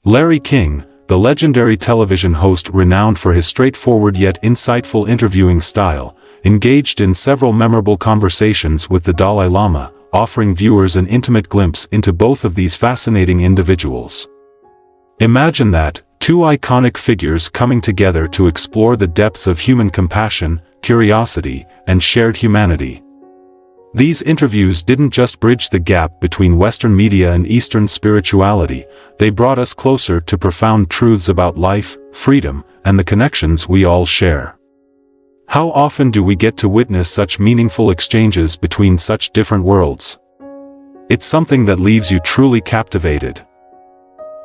Larry King, the legendary television host renowned for his straightforward yet insightful interviewing style, engaged in several memorable conversations with the Dalai Lama, offering viewers an intimate glimpse into both of these fascinating individuals. Imagine that, two iconic figures coming together to explore the depths of human compassion, curiosity, and shared humanity. These interviews didn't just bridge the gap between Western media and Eastern spirituality, they brought us closer to profound truths about life, freedom, and the connections we all share. How often do we get to witness such meaningful exchanges between such different worlds? It's something that leaves you truly captivated.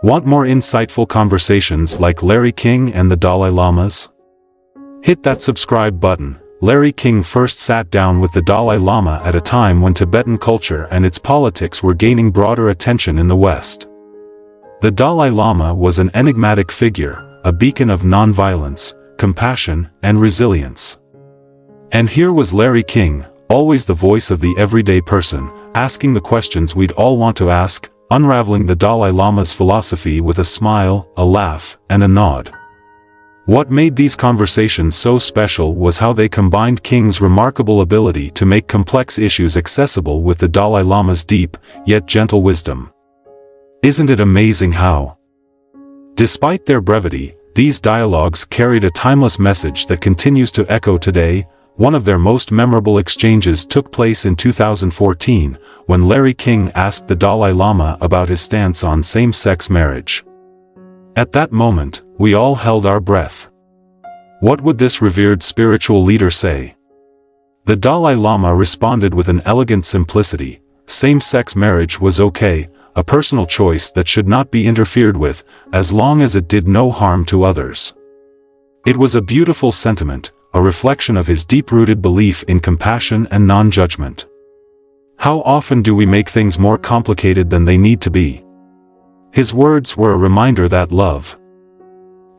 Want more insightful conversations like Larry King and the Dalai Lamas? Hit that subscribe button. Larry King first sat down with the Dalai Lama at a time when Tibetan culture and its politics were gaining broader attention in the West. The Dalai Lama was an enigmatic figure, a beacon of nonviolence, compassion, and resilience. And here was Larry King, always the voice of the everyday person, asking the questions we'd all want to ask, unraveling the Dalai Lama's philosophy with a smile, a laugh, and a nod. What made these conversations so special was how they combined King's remarkable ability to make complex issues accessible with the Dalai Lama's deep, yet gentle wisdom. Isn't it amazing how, despite their brevity, these dialogues carried a timeless message that continues to echo today? One of their most memorable exchanges took place in 2014, when Larry King asked the Dalai Lama about his stance on same-sex marriage. At that moment, we all held our breath. What would this revered spiritual leader say? The Dalai Lama responded with an elegant simplicity: same-sex marriage was okay, a personal choice that should not be interfered with, as long as it did no harm to others. It was a beautiful sentiment, a reflection of his deep-rooted belief in compassion and non-judgment. How often do we make things more complicated than they need to be? His words were a reminder that love,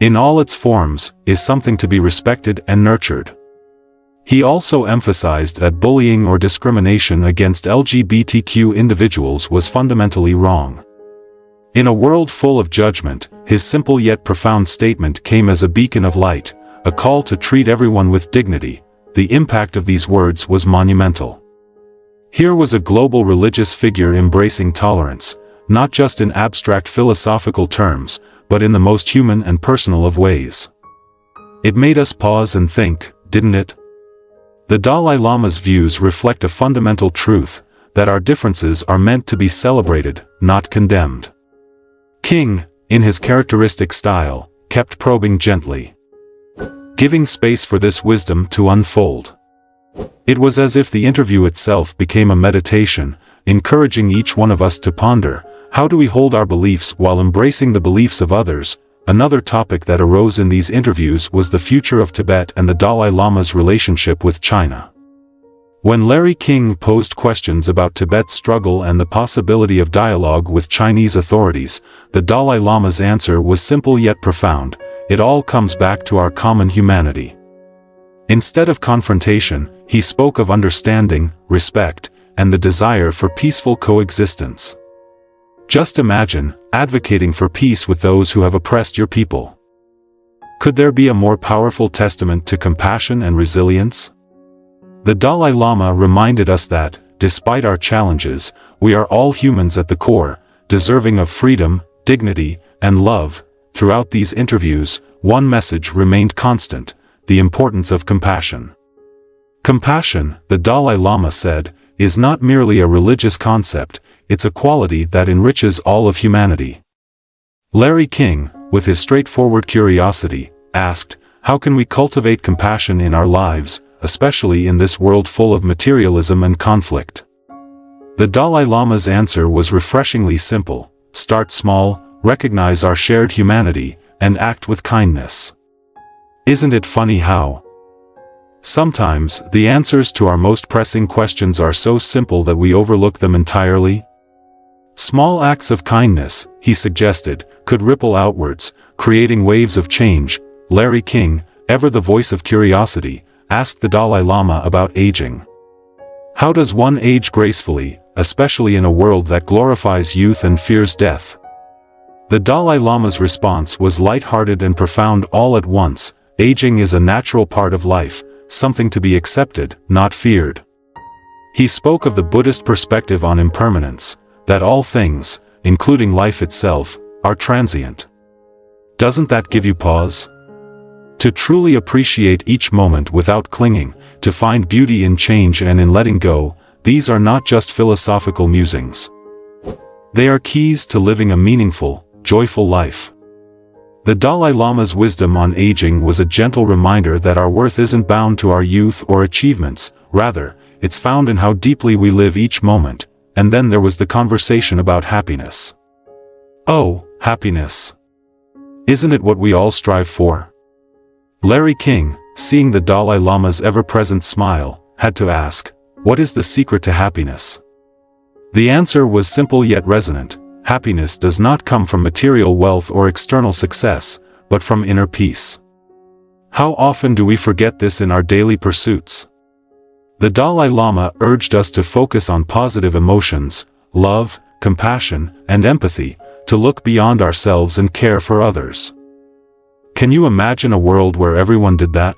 in all its forms, is something to be respected and nurtured. He also emphasized that bullying or discrimination against LGBTQ individuals was fundamentally wrong. In a world full of judgment, his simple yet profound statement came as a beacon of light, a call to treat everyone with dignity. The impact of these words was monumental. Here was a global religious figure embracing tolerance, not just in abstract philosophical terms, but in the most human and personal of ways. It made us pause and think, didn't it? The Dalai Lama's views reflect a fundamental truth, that our differences are meant to be celebrated, not condemned. King, in his characteristic style, kept probing gently, giving space for this wisdom to unfold. It was as if the interview itself became a meditation, encouraging each one of us to ponder, how do we hold our beliefs while embracing the beliefs of others? Another topic that arose in these interviews was the future of Tibet and the Dalai Lama's relationship with China. When Larry King posed questions about Tibet's struggle and the possibility of dialogue with Chinese authorities, the Dalai Lama's answer was simple yet profound: it all comes back to our common humanity. Instead of confrontation, he spoke of understanding, respect, and the desire for peaceful coexistence. Just imagine, advocating for peace with those who have oppressed your people. Could there be a more powerful testament to compassion and resilience? The Dalai Lama reminded us that, despite our challenges, we are all humans at the core, deserving of freedom, dignity, and love. Throughout these interviews, one message remained constant: the importance of compassion. Compassion, the Dalai Lama said, is not merely a religious concept, it's a quality that enriches all of humanity. Larry King, with his straightforward curiosity, asked, how can we cultivate compassion in our lives, especially in this world full of materialism and conflict? The Dalai Lama's answer was refreshingly simple: start small, recognize our shared humanity, and act with kindness. Isn't it funny how sometimes the answers to our most pressing questions are so simple that we overlook them entirely? Small acts of kindness, he suggested, could ripple outwards, creating waves of change. Larry King, ever the voice of curiosity, asked the Dalai Lama about aging. How does one age gracefully, especially in a world that glorifies youth and fears death? The Dalai Lama's response was light-hearted and profound all at once. Aging is a natural part of life, something to be accepted, not feared. He spoke of the Buddhist perspective on impermanence, that all things, including life itself, are transient. Doesn't that give you pause? To truly appreciate each moment without clinging, to find beauty in change and in letting go, these are not just philosophical musings. They are keys to living a meaningful, joyful life. The Dalai Lama's wisdom on aging was a gentle reminder that our worth isn't bound to our youth or achievements, rather, it's found in how deeply we live each moment. And then there was the conversation about happiness. Oh, happiness. Isn't it what we all strive for? Larry King, seeing the Dalai Lama's ever-present smile, had to ask, what is the secret to happiness? The answer was simple yet resonant. Happiness does not come from material wealth or external success, but from inner peace. How often do we forget this in our daily pursuits? The Dalai Lama urged us to focus on positive emotions, love, compassion, and empathy, to look beyond ourselves and care for others. Can you imagine a world where everyone did that?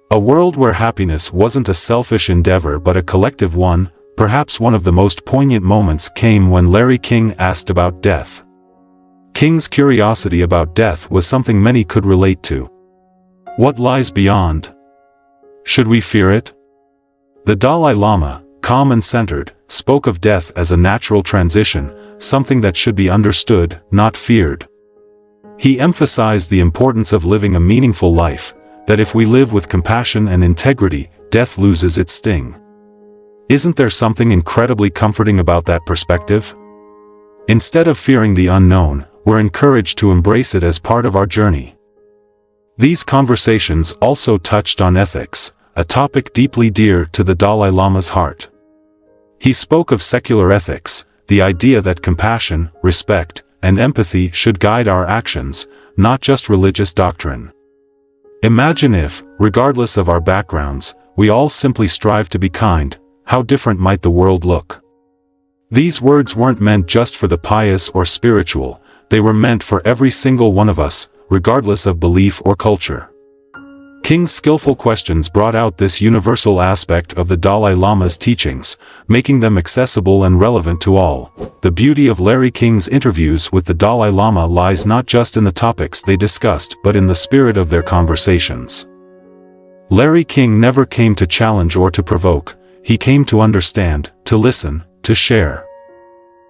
A world where happiness wasn't a selfish endeavor but a collective one. Perhaps one of the most poignant moments came when Larry King asked about death. King's curiosity about death was something many could relate to. What lies beyond? Should we fear it? The Dalai Lama, calm and centered, spoke of death as a natural transition, something that should be understood, not feared. He emphasized the importance of living a meaningful life, that if we live with compassion and integrity, death loses its sting. Isn't there something incredibly comforting about that perspective? Instead of fearing the unknown, we're encouraged to embrace it as part of our journey. These conversations also touched on ethics, a topic deeply dear to the Dalai Lama's heart. He spoke of secular ethics, the idea that compassion, respect, and empathy should guide our actions, not just religious doctrine. Imagine if, regardless of our backgrounds, we all simply strive to be kind, how different might the world look? These words weren't meant just for the pious or spiritual, they were meant for every single one of us, regardless of belief or culture. King's skillful questions brought out this universal aspect of the Dalai Lama's teachings, making them accessible and relevant to all. The beauty of Larry King's interviews with the Dalai Lama lies not just in the topics they discussed but in the spirit of their conversations. Larry King never came to challenge or to provoke, he came to understand, to listen, to share.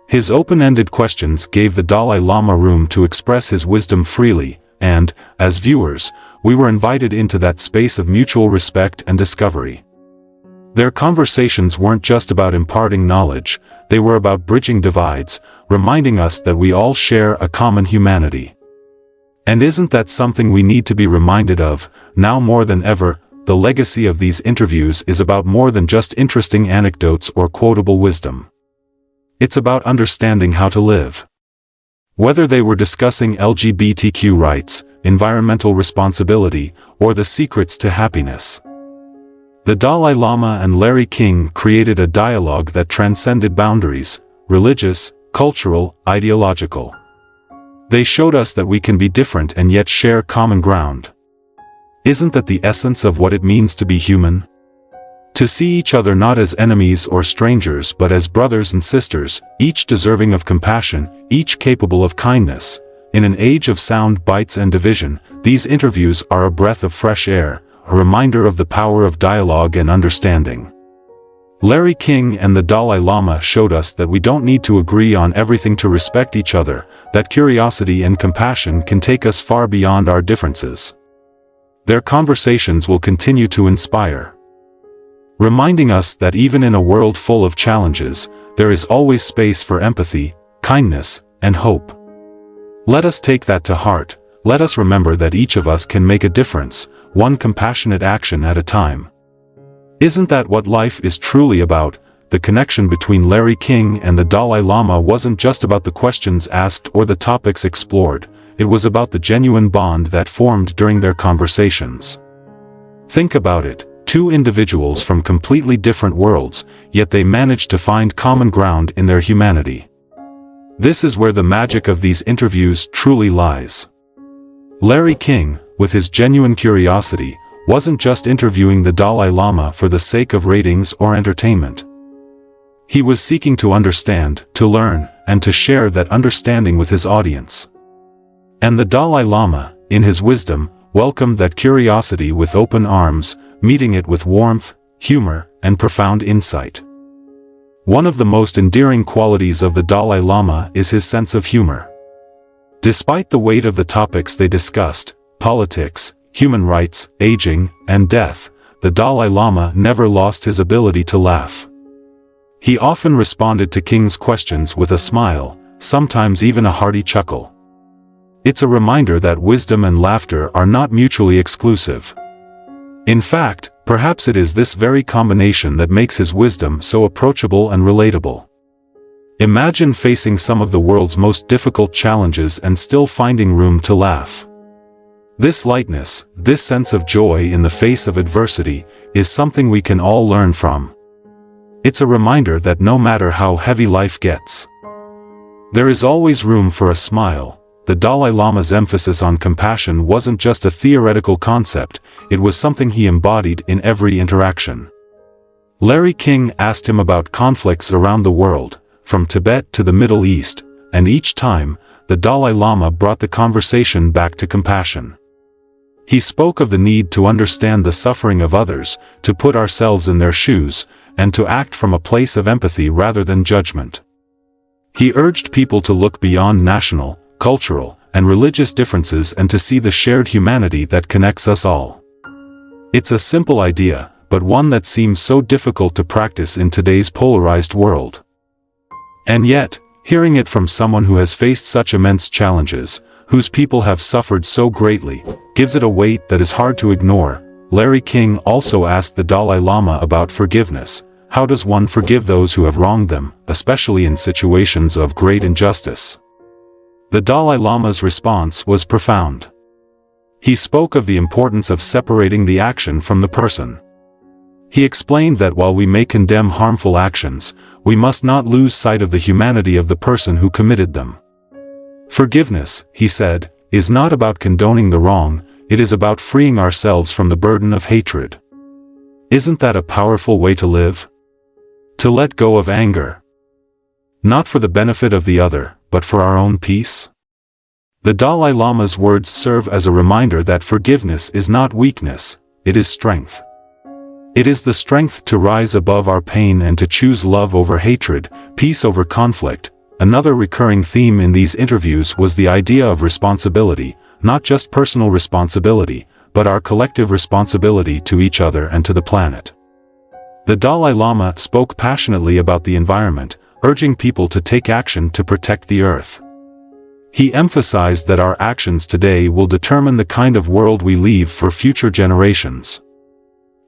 His open-ended questions gave the Dalai Lama room to express his wisdom freely, and, as viewers, we were invited into that space of mutual respect and discovery. Their conversations weren't just about imparting knowledge, they were about bridging divides, reminding us that we all share a common humanity. And isn't that something we need to be reminded of, now more than ever? The legacy of these interviews is about more than just interesting anecdotes or quotable wisdom. It's about understanding how to live. Whether they were discussing LGBTQ rights, environmental responsibility, or the secrets to happiness. The Dalai Lama and Larry King created a dialogue that transcended boundaries, religious, cultural, ideological. They showed us that we can be different and yet share common ground. Isn't that the essence of what it means to be human? To see each other not as enemies or strangers but as brothers and sisters, each deserving of compassion, each capable of kindness. In an age of sound bites and division, these interviews are a breath of fresh air, a reminder of the power of dialogue and understanding. Larry King and the Dalai Lama showed us that we don't need to agree on everything to respect each other, that curiosity and compassion can take us far beyond our differences. Their conversations will continue to inspire, reminding us that even in a world full of challenges, there is always space for empathy, kindness, and hope. Let us take that to heart. Let us remember that each of us can make a difference, one compassionate action at a time. Isn't that what life is truly about? The connection between Larry King and the Dalai Lama wasn't just about the questions asked or the topics explored, it was about the genuine bond that formed during their conversations. Think about it. Two individuals from completely different worlds, yet they managed to find common ground in their humanity. This is where the magic of these interviews truly lies. Larry King, with his genuine curiosity, wasn't just interviewing the Dalai Lama for the sake of ratings or entertainment. He was seeking to understand, to learn, and to share that understanding with his audience. And the Dalai Lama, in his wisdom, welcomed that curiosity with open arms, meeting it with warmth, humor, and profound insight. One of the most endearing qualities of the Dalai Lama is his sense of humor. Despite the weight of the topics they discussed, politics, human rights, aging, and death, the Dalai Lama never lost his ability to laugh. He often responded to King's questions with a smile, sometimes even a hearty chuckle. It's a reminder that wisdom and laughter are not mutually exclusive. In fact, perhaps it is this very combination that makes his wisdom so approachable and relatable. Imagine facing some of the world's most difficult challenges and still finding room to laugh. This lightness, this sense of joy in the face of adversity, is something we can all learn from. It's a reminder that no matter how heavy life gets, there is always room for a smile. The Dalai Lama's emphasis on compassion wasn't just a theoretical concept, it was something he embodied in every interaction. Larry King asked him about conflicts around the world, from Tibet to the Middle East, and each time, the Dalai Lama brought the conversation back to compassion. He spoke of the need to understand the suffering of others, to put ourselves in their shoes, and to act from a place of empathy rather than judgment. He urged people to look beyond national, cultural, and religious differences and to see the shared humanity that connects us all. It's a simple idea, but one that seems so difficult to practice in today's polarized world. And yet, hearing it from someone who has faced such immense challenges, whose people have suffered so greatly, gives it a weight that is hard to ignore. Larry King also asked the Dalai Lama about forgiveness. How does one forgive those who have wronged them, especially in situations of great injustice? The Dalai Lama's response was profound. He spoke of the importance of separating the action from the person. He explained that while we may condemn harmful actions, we must not lose sight of the humanity of the person who committed them. Forgiveness, he said, is not about condoning the wrong, it is about freeing ourselves from the burden of hatred. Isn't that a powerful way to live? To let go of anger. Not for the benefit of the other, but for our own peace? The Dalai Lama's words serve as a reminder that forgiveness is not weakness, it is strength. It is the strength to rise above our pain and to choose love over hatred, peace over conflict. Another recurring theme in these interviews was the idea of responsibility, not just personal responsibility, but our collective responsibility to each other and to the planet. The Dalai Lama spoke passionately about the environment, urging people to take action to protect the earth. He emphasized that our actions today will determine the kind of world we leave for future generations.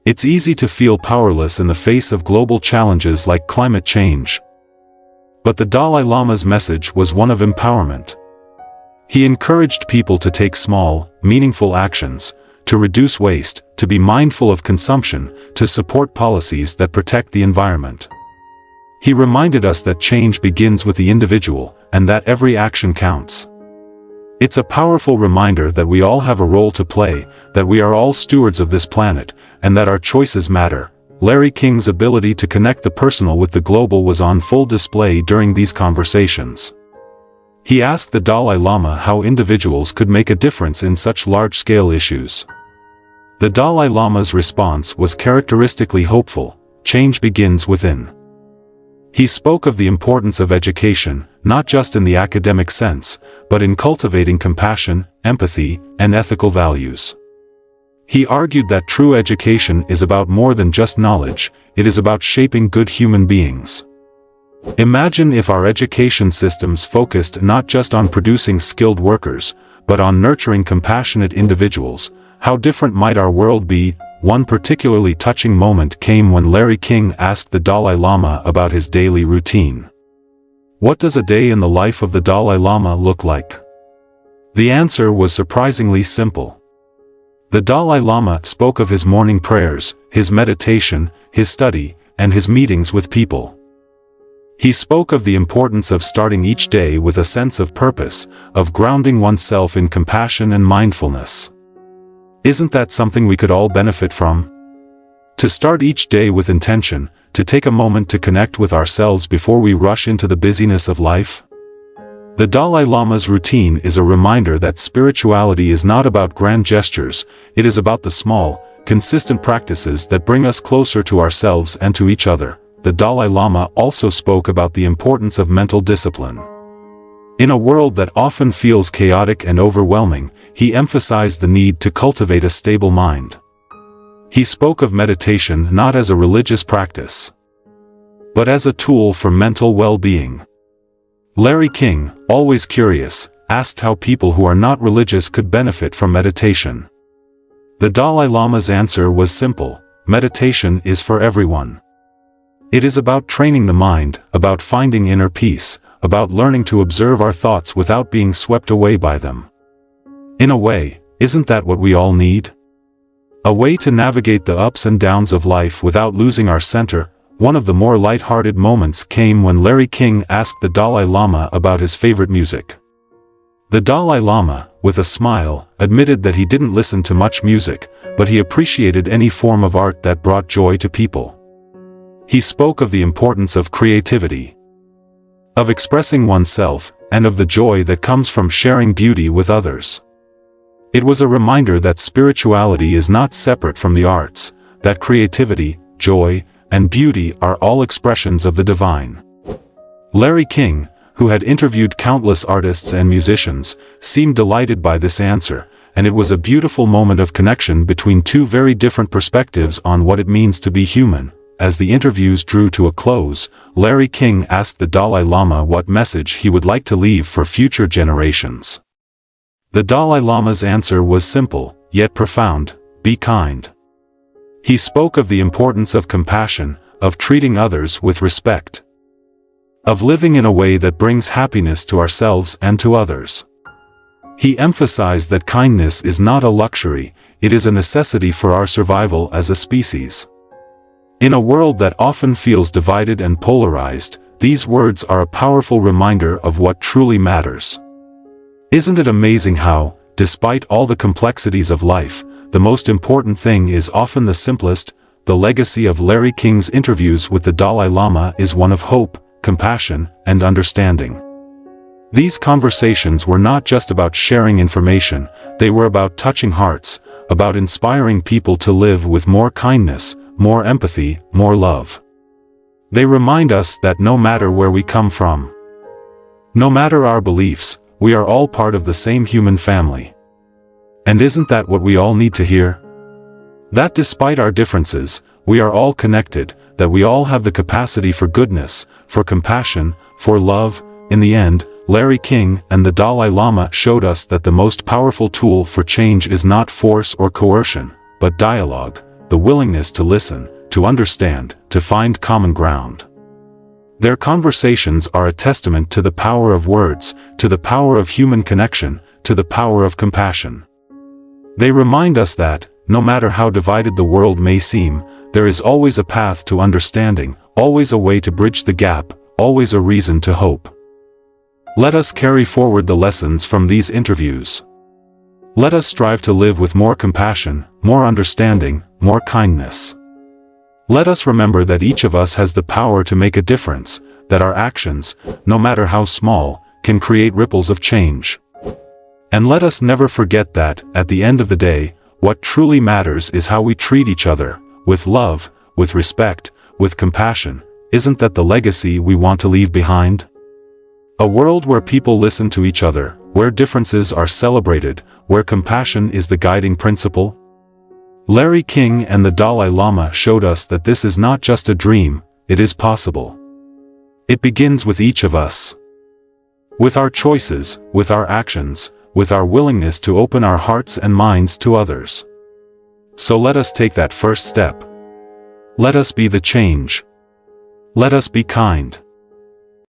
It's easy to feel powerless in the face of global challenges like climate change. But the Dalai Lama's message was one of empowerment. He encouraged people to take small, meaningful actions, to reduce waste, to be mindful of consumption, to support policies that protect the environment. He reminded us that change begins with the individual, and that every action counts. It's a powerful reminder that we all have a role to play, that we are all stewards of this planet, and that our choices matter. Larry King's ability to connect the personal with the global was on full display during these conversations. He asked the Dalai Lama how individuals could make a difference in such large-scale issues. The Dalai Lama's response was characteristically hopeful. Change begins within. He spoke of the importance of education, not just in the academic sense, but in cultivating compassion, empathy, and ethical values. He argued that true education is about more than just knowledge, it is about shaping good human beings. Imagine if our education systems focused not just on producing skilled workers, but on nurturing compassionate individuals. How different might our world be? One particularly touching moment came when Larry King asked the Dalai Lama about his daily routine. What does a day in the life of the Dalai Lama look like? The answer was surprisingly simple. The Dalai Lama spoke of his morning prayers, his meditation, his study, and his meetings with people. He spoke of the importance of starting each day with a sense of purpose, of grounding oneself in compassion and mindfulness. Isn't that something we could all benefit from? To start each day with intention, to take a moment to connect with ourselves before we rush into the busyness of life? The Dalai Lama's routine is a reminder that spirituality is not about grand gestures, it is about the small, consistent practices that bring us closer to ourselves and to each other. The Dalai Lama also spoke about the importance of mental discipline. In a world that often feels chaotic and overwhelming, he emphasized the need to cultivate a stable mind. He spoke of meditation not as a religious practice, but as a tool for mental well-being. Larry King, always curious, asked how people who are not religious could benefit from meditation. The Dalai Lama's answer was simple: meditation is for everyone. It is about training the mind, about finding inner peace, about learning to observe our thoughts without being swept away by them. In a way, isn't that what we all need? A way to navigate the ups and downs of life without losing our center. One of the more light-hearted moments came when Larry King asked the Dalai Lama about his favorite music. The Dalai Lama, with a smile, admitted that he didn't listen to much music, but he appreciated any form of art that brought joy to people. He spoke of the importance of creativity, of expressing oneself, and of the joy that comes from sharing beauty with others. It was a reminder that spirituality is not separate from the arts, that creativity, joy, and beauty are all expressions of the divine. Larry King, who had interviewed countless artists and musicians, seemed delighted by this answer, and it was a beautiful moment of connection between two very different perspectives on what it means to be human. As the interviews drew to a close, Larry King asked the Dalai Lama what message he would like to leave for future generations. The Dalai Lama's answer was simple, yet profound: be kind. He spoke of the importance of compassion, of treating others with respect, of living in a way that brings happiness to ourselves and to others. He emphasized that kindness is not a luxury, it is a necessity for our survival as a species. In a world that often feels divided and polarized, these words are a powerful reminder of what truly matters. Isn't it amazing how, despite all the complexities of life, the most important thing is often the simplest? The legacy of Larry King's interviews with the Dalai Lama is one of hope, compassion, and understanding. These conversations were not just about sharing information, they were about touching hearts, about inspiring people to live with more kindness, more empathy, more love. They remind us that no matter where we come from, no matter our beliefs, we are all part of the same human family. And isn't that what we all need to hear? That despite our differences, we are all connected, that we all have the capacity for goodness, for compassion, for love. In the end, Larry King and the Dalai Lama showed us that the most powerful tool for change is not force or coercion, but dialogue, the willingness to listen, to understand, to find common ground. Their conversations are a testament to the power of words, to the power of human connection, to the power of compassion. They remind us that, no matter how divided the world may seem, there is always a path to understanding, always a way to bridge the gap, always a reason to hope. Let us carry forward the lessons from these interviews. Let us strive to live with more compassion, more understanding, more kindness. Let us remember that each of us has the power to make a difference, that our actions, no matter how small, can create ripples of change. And let us never forget that, at the end of the day, what truly matters is how we treat each other, with love, with respect, with compassion. Isn't that the legacy we want to leave behind? A world where people listen to each other, where differences are celebrated, where compassion is the guiding principle? Larry King and the Dalai Lama showed us that this is not just a dream, it is possible. It begins with each of us. With our choices, with our actions, with our willingness to open our hearts and minds to others. So let us take that first step. Let us be the change. Let us be kind.